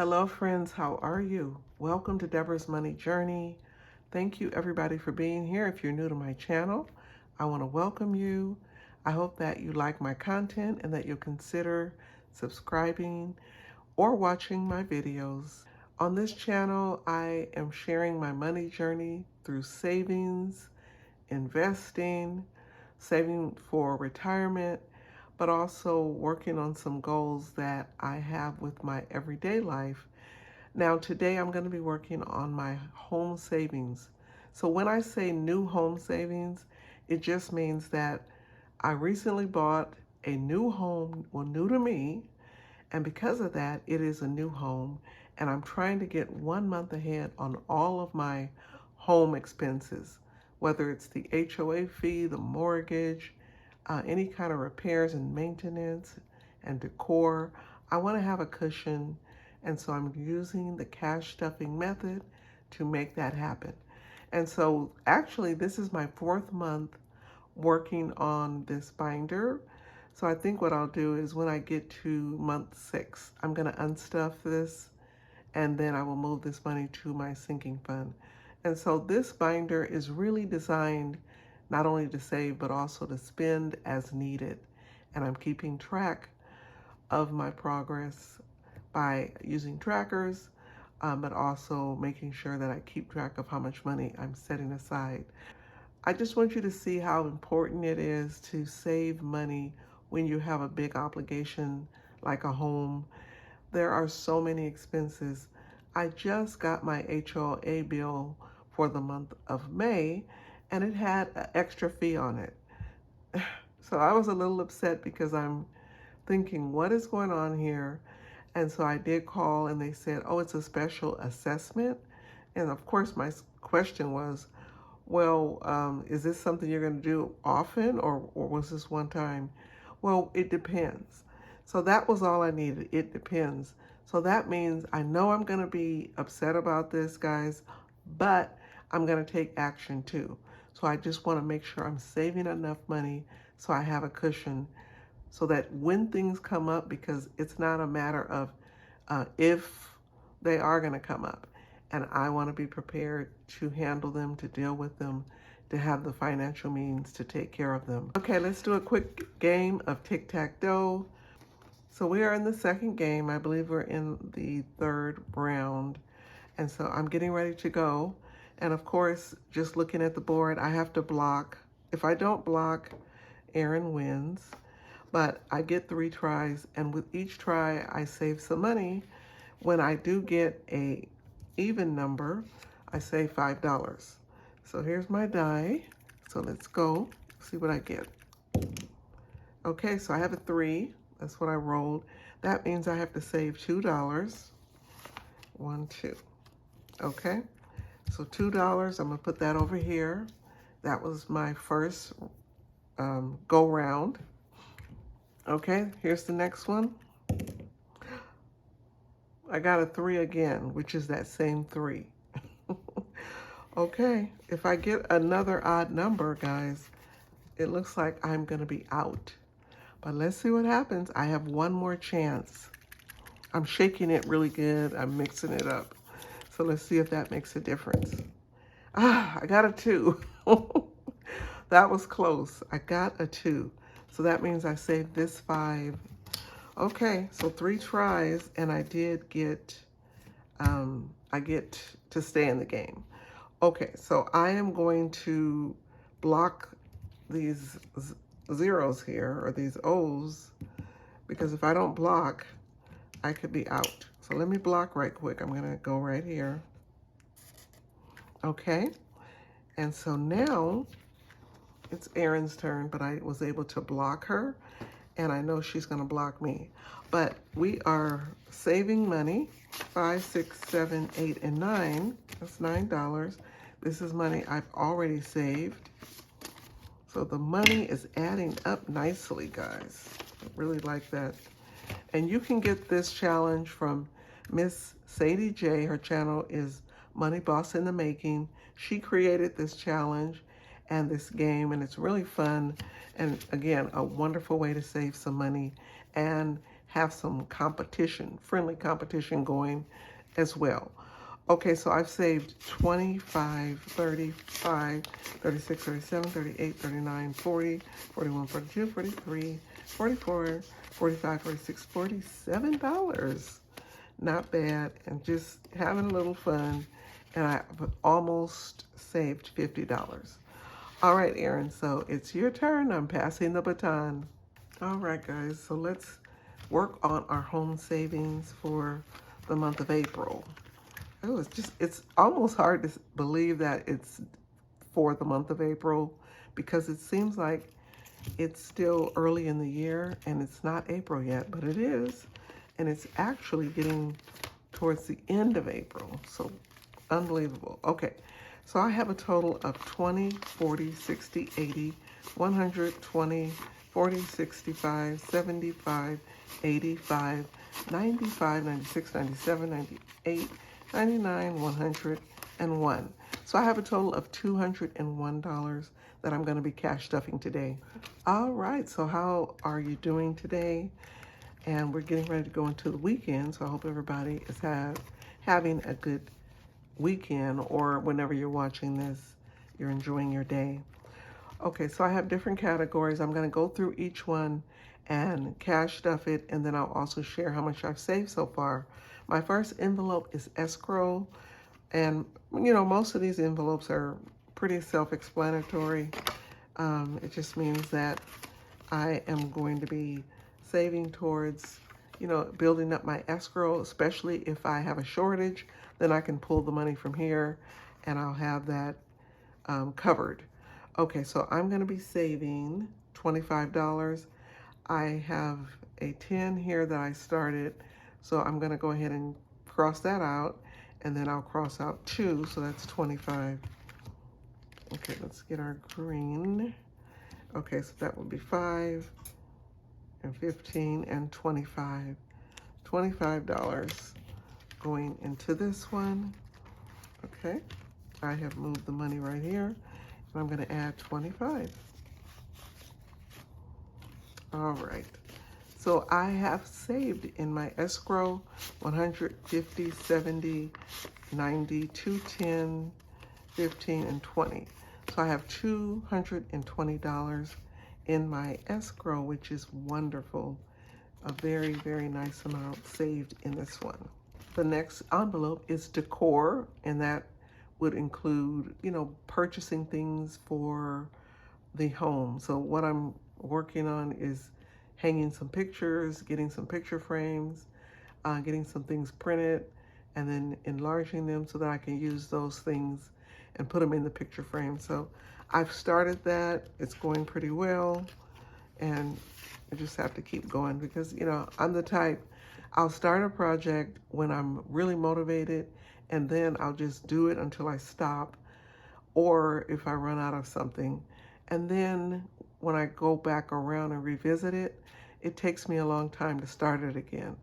Hello friends, how are you? Welcome to Deborah's Money Journey. Thank you everybody for being here. If you're new to my channel, I want to welcome you. I hope that you like my content and that you'll consider subscribing or watching my videos. On this channel, I am sharing my money journey through savings, investing, saving for retirement, but also working on some goals that I have with my everyday life. Now, today I'm going to be working on my home savings. So when I say new home savings, it just means that I recently bought a new home, well, new to me, and because of that, it is a new home, and I'm trying to get 1 month ahead on all of my home expenses, whether it's the HOA fee, the mortgage, any kind of repairs and maintenance and decor. I want to have a cushion, and so I'm using the cash stuffing method to make that happen. And so actually this is my 4th month working on this binder. So I think what I'll do is when I get to month 6, I'm going to unstuff this, and then I will move this money to my sinking fund. And so this binder is really designed not only to save, but also to spend as needed. And I'm keeping track of my progress by using trackers, but also making sure that I keep track of how much money I'm setting aside. I just want you to see how important it is to save money when you have a big obligation like a home. There are so many expenses. I just got my HOA bill for the month of May, and it had an extra fee on it. So I was a little upset because I'm thinking, what is going on here? And so I did call, and they said, oh, it's a special assessment. And of course, my question was, well, is this something you're going to do often, or was this one time? Well, it depends. So that was all I needed. It depends. So that means I know I'm going to be upset about this, guys, but I'm going to take action too. So I just want to make sure I'm saving enough money so I have a cushion so that when things come up, because it's not a matter of if they are going to come up, and I want to be prepared to handle them, to deal with them, to have the financial means to take care of them. Okay, let's do a quick game of Tic Tac Dough. So we are in the 2nd game. I believe we're in the 3rd round. And so I'm getting ready to go. And of course, just looking at the board, I have to block. If I don't block, Aaron wins. But I get 3 tries, and with each try, I save some money. When I do get a even number, I save $5. So here's my die. So let's go see what I get. Okay, so I have a 3. That's what I rolled. That means I have to save $2. 1, 2. Okay, so $2. I'm gonna put that over here. That was my first go round. Okay, here's the next one. I got a 3 again, which is that same 3. Okay, if I get another odd number, guys, it looks like I'm gonna be out. But let's see what happens. I have one more chance. I'm shaking it really good. I'm mixing it up. So let's see if that makes a difference. I got a 2. That was close. I got a 2. So that means I saved this 5. Okay, so 3 tries, and I did get, I get to stay in the game. Okay, so I am going to block these zeros here, or these O's, because if I don't block, I could be out. So let me block right quick. I'm gonna go right here. Okay, and so now it's Erin's turn, but I was able to block her, and I know she's gonna block me. But we are saving money, 5, 6, 7, 8, and 9. That's $9. This is money I've already saved. So the money is adding up nicely, guys. I really like that. And you can get this challenge from Miss Sadie J. Her channel is Money Boss in the Making. She created this challenge and this game, and it's really fun. And again, a wonderful way to save some money and have some competition, friendly competition going as well. Okay, so I've saved 25, 35, 36, 37, 38, 39, 40, 41, 42, 43, 44, 45, 46, $47. Not bad, and just having a little fun, and I've almost saved $50. All right, Erin, so it's your turn. I'm passing the baton. All right, guys, so let's work on our home savings for the month of April. It's almost hard to believe that it's for the month of April, because it seems like it's still early in the year and it's not April yet, but it is. And it's actually getting towards the end of April. So unbelievable. Okay, so I have a total of 20, 40, 60, 80, 120, 40, 65, 75, 85, 95, 96, 97, 98, 99, 101. So I have a total of $201 that I'm going to be cash stuffing today. All right, so how are you doing today? And we're getting ready to go into the weekend, so I hope everybody is having a good weekend, or whenever you're watching this, you're enjoying your day. Okay, so I have different categories. I'm going to go through each one and cash stuff it, and then I'll also share how much I've saved so far. My first envelope is escrow, and most of these envelopes are pretty self-explanatory. It just means that I am going to be saving towards, building up my escrow, especially if I have a shortage, then I can pull the money from here and I'll have that covered. Okay, so I'm going to be saving $25. I have a 10 here that I started, so I'm going to go ahead and cross that out, and then I'll cross out 2, so that's 25. Okay, let's get our green. Okay, so that would be 5 and 15 and 25. $25 going into this one. Okay, I have moved the money right here, and I'm going to add 25. All right, so I have saved in my escrow 150, 70, 90, 210, 15, and 20. So I have $220 in my escrow, which is wonderful. A very, very nice amount saved in this one. The next envelope is decor, and that would include, purchasing things for the home. So what I'm working on is hanging some pictures, getting some picture frames, getting some things printed, and then enlarging them so that I can use those things and put them in the picture frame. So I've started that. It's going pretty well, and I just have to keep going because, I'm the type, I'll start a project when I'm really motivated, and then I'll just do it until I stop, or if I run out of something. And then when I go back around and revisit it, it takes me a long time to start it again.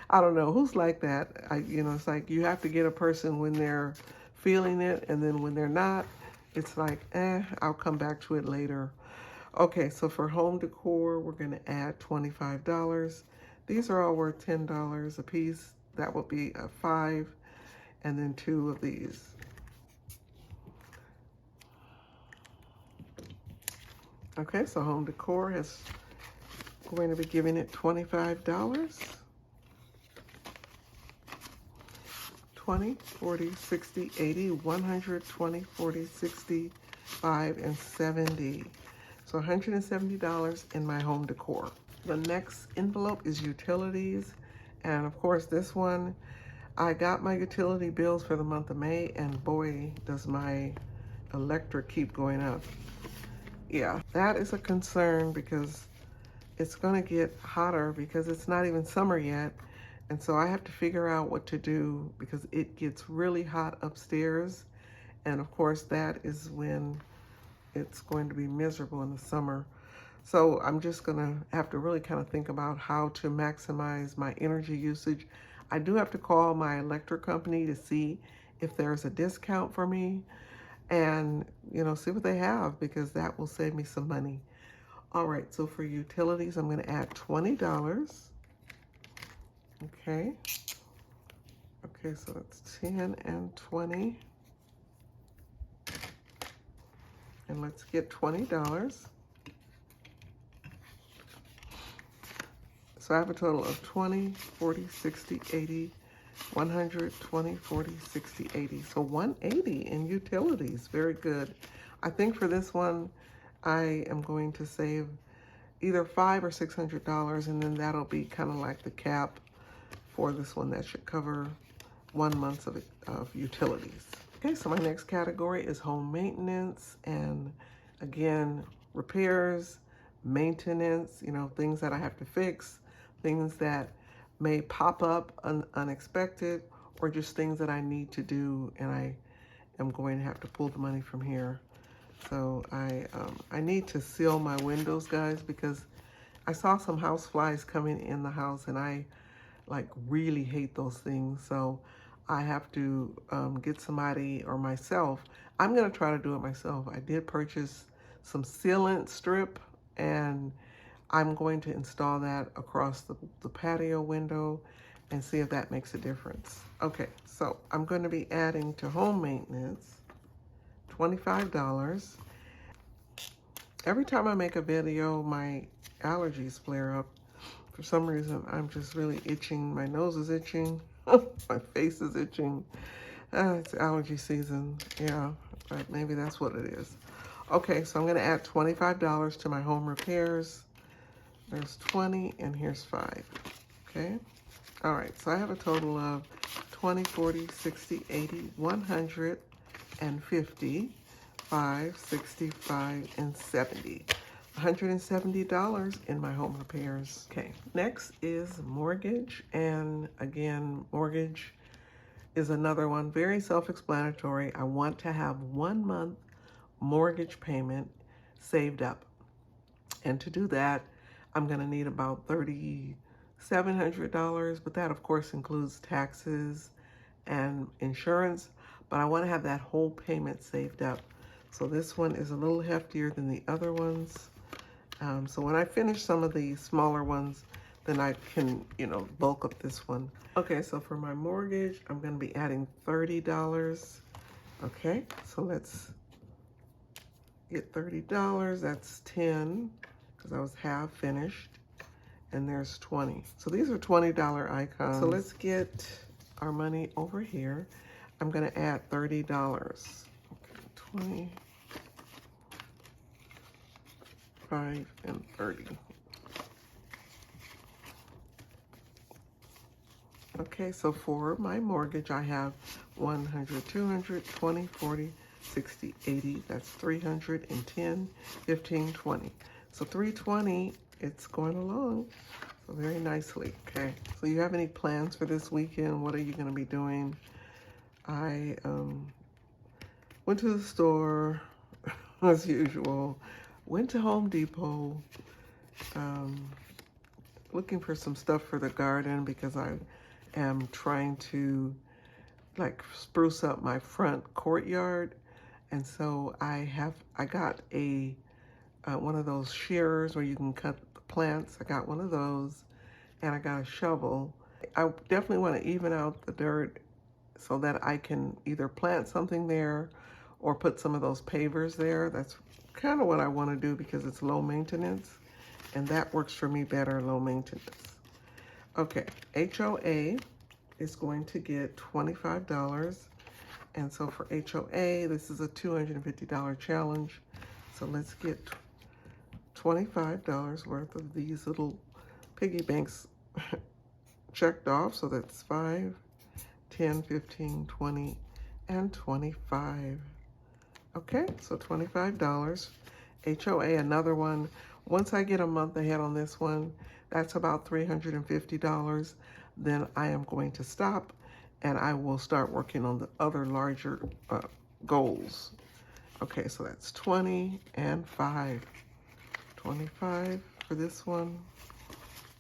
I don't know who's like that. It's like you have to get a person when they're feeling it, and then when they're not, it's like, I'll come back to it later. Okay, so for home decor, we're going to add $25. These are all worth $10 a piece. That would be a 5, and then 2 of these. Okay, so home decor is going to be giving it $25. 20, 40, 60, 80, 120, 40, 65, and 70. So $170 in my home decor. The next envelope is utilities. And of course, this one, I got my utility bills for the month of May, and boy, does my electric keep going up. Yeah, that is a concern because it's going to get hotter because it's not even summer yet. And so I have to figure out what to do because it gets really hot upstairs. And of course, that is when it's going to be miserable in the summer. So I'm just going to have to really kind of think about how to maximize my energy usage. I do have to call my electric company to see if there's a discount for me and, see what they have, because that will save me some money. All right, so for utilities, I'm going to add $20. Okay. Okay, so that's 10 and 20. And let's get $20. So I have a total of 20, 40, 60, 80, 100, 20, 40, 60, 80. So 180 in utilities. Very good. I think for this one, I am going to save either $500 or $600, and then that'll be kind of like the cap for this one. That should cover 1 month of utilities. Okay, so my next category is home maintenance, and again, repairs, maintenance, you know, things that I have to fix, things that may pop up unexpected, or just things that I need to do, and I am going to have to pull the money from here. So I need to seal my windows, guys, because I saw some house flies coming in the house, and I like really hate those things. So I have to get somebody or myself. I'm gonna try to do it myself. I did purchase some sealant strip, and I'm going to install that across the patio window and see if that makes a difference. Okay, so I'm going to be adding to home maintenance $25. Every time I make a video, my allergies flare up. For some reason, I'm just really itching. My nose is itching. My face is itching. It's allergy season. Yeah, but maybe that's what it is. Okay, so I'm going to add $25 to my home repairs. There's 20, and here's 5. Okay? All right, so I have a total of 20, 40, 60, 80, 150, 5, 65, and 70. $170 in my home repairs. Okay, next is mortgage. And again, mortgage is another one, very self-explanatory. I want to have 1 month mortgage payment saved up. And to do that, I'm gonna need about $3,700, but that of course includes taxes and insurance, but I wanna have that whole payment saved up. So this one is a little heftier than the other ones. So when I finish some of the smaller ones, then I can, you know, bulk up this one. Okay, so for my mortgage, I'm gonna be adding $30. Okay, so let's get $30, that's 10, because I was half finished, and there's 20. So these are $20 icons. So let's get our money over here. I'm gonna add $30. Okay, 20, 5, and 30. Okay, so for my mortgage, I have 100, 200, 20, 40, 60, 80. That's 310, 15, 20. So 320, it's going along so very nicely. Okay, so you have any plans for this weekend? What are you going to be doing? I went to the store as usual, went to Home Depot, looking for some stuff for the garden because I am trying to like spruce up my front courtyard. And so I got a one of those shearers where you can cut the plants. I got one of those, and I got a shovel. I definitely want to even out the dirt so that I can either plant something there or put some of those pavers there. That's kind of what I want to do because it's low maintenance, and that works for me better, low maintenance. Okay, HOA is going to get $25. And so for HOA, this is a $250 challenge. So let's get $25 worth of these little piggy banks checked off. So that's 5, 10, 15, 20, and 25. Okay, so $25. HOA, another one. Once I get a month ahead on this one, that's about $350. Then I am going to stop, and I will start working on the other larger goals. Okay, so that's 20 and 5. 25 for this one.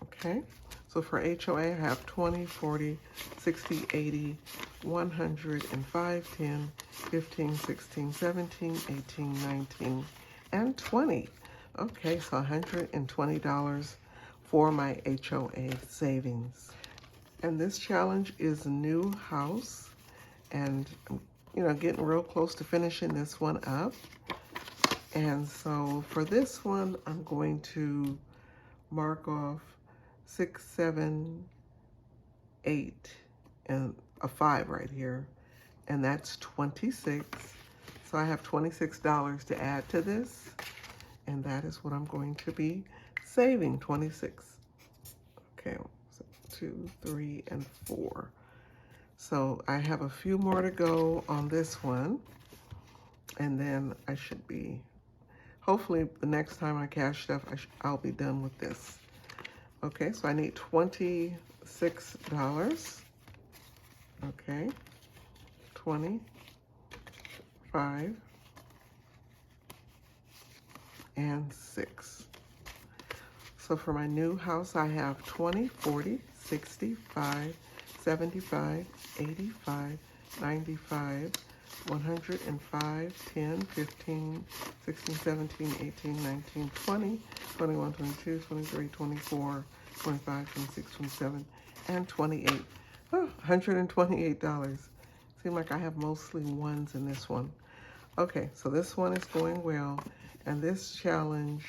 Okay, so for HOA, I have 20, 40, 60, 80, 100, and 5, 10, 15, 16, 17, 18, 19, and 20. Okay, so $120 for my HOA savings. And this challenge is new house, and getting real close to finishing this one up. And so for this one, I'm going to mark off 6, 7, 8, and a 5 right here. And that's 26. So I have $26 to add to this. And that is what I'm going to be saving, 26. Okay, so 2, 3, and 4. So I have a few more to go on this one. And then I should be, hopefully the next time I cash stuff, I'll be done with this. Okay, so I need $26. Okay, 25 and 6. So for my new house, I have 20, 40, 65, 75, 85, 95, 105, 10, 15, 16, 17, 18, 19, 20, 21, 22, 23, 24, 25, 26, 27, and 28. Oh, $128. Seems like I have mostly ones in this one. Okay, so this one is going well, and this challenge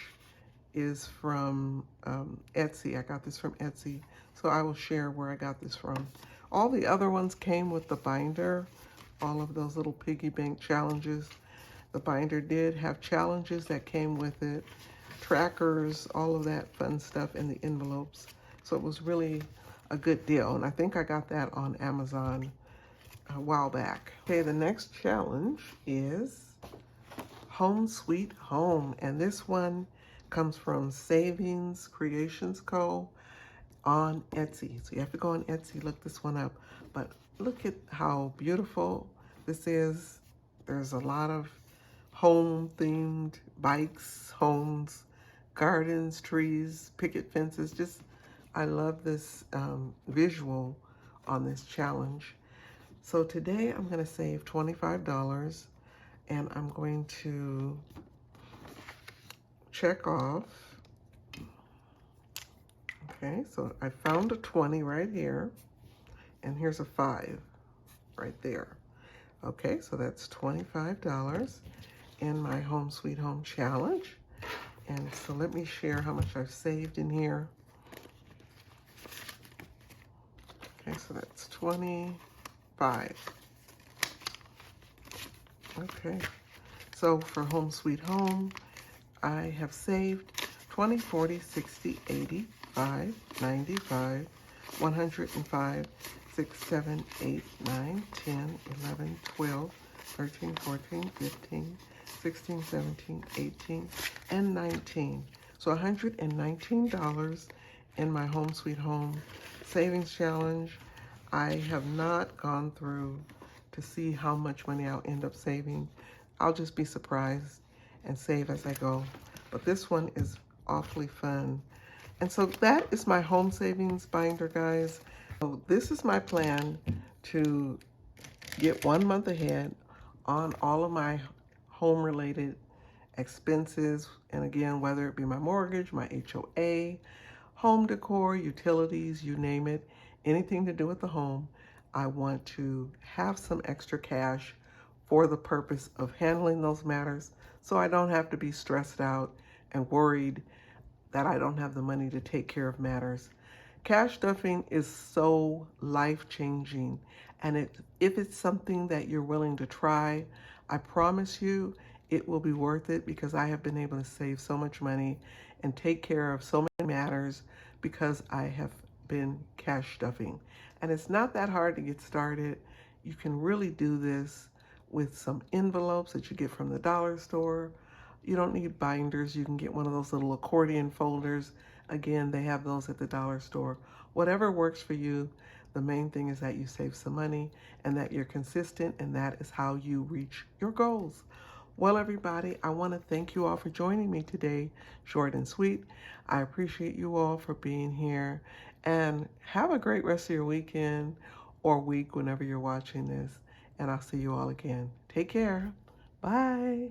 is from Etsy. I got this from Etsy, so I will share where I got this from. All the other ones came with the binder, all of those little piggy bank challenges. The binder did have challenges that came with it, trackers, all of that fun stuff in the envelopes. So it was really a good deal, and I think I got that on Amazon a while back. Okay, the next challenge is Home Sweet Home, and this one comes from Savings Creations Co. on Etsy. So you have to go on Etsy, look this one up. But look at how beautiful this is. There's a lot of home-themed bikes, homes, gardens, trees, picket fences. Just, I love this visual on this challenge. So today I'm going to save $25, and I'm going to check off. Okay, so I found a 20 right here, and here's a 5 right there. Okay, so that's $25 in my Home Sweet Home challenge. And so let me share how much I've saved in here. Okay, so that's 25. Okay, so for Home Sweet Home, I have saved 20, 40, 60, 80, 5, 95, 105, 6, 7, 8, 9, 10, 11, 12, 13, 14, 15, 16, 17, 18, and 19. So $119 in my Home Sweet Home Savings Challenge. I have not gone through to see how much money I'll end up saving. I'll just be surprised and save as I go. But this one is awfully fun. And so that is my home savings binder, guys. So this is my plan to get 1 month ahead on all of my home-related expenses. And again, whether it be my mortgage, my HOA, home decor, utilities, you name it, anything to do with the home, I want to have some extra cash for the purpose of handling those matters, so I don't have to be stressed out and worried that I don't have the money to take care of matters. Cash stuffing is so life-changing, and if it's something that you're willing to try, I promise you it will be worth it, because I have been able to save so much money and take care of so many matters because I have been cash stuffing. And it's not that hard to get started. You can really do this with some envelopes that you get from the dollar store. You don't need binders. You can get one of those little accordion folders. Again, they have those at the dollar store. Whatever works for you, the main thing is that you save some money and that you're consistent, and that is how you reach your goals. Well, everybody, I want to thank you all for joining me today, short and sweet. I appreciate you all for being here, and have a great rest of your weekend or week whenever you're watching this, and I'll see you all again. Take care. Bye.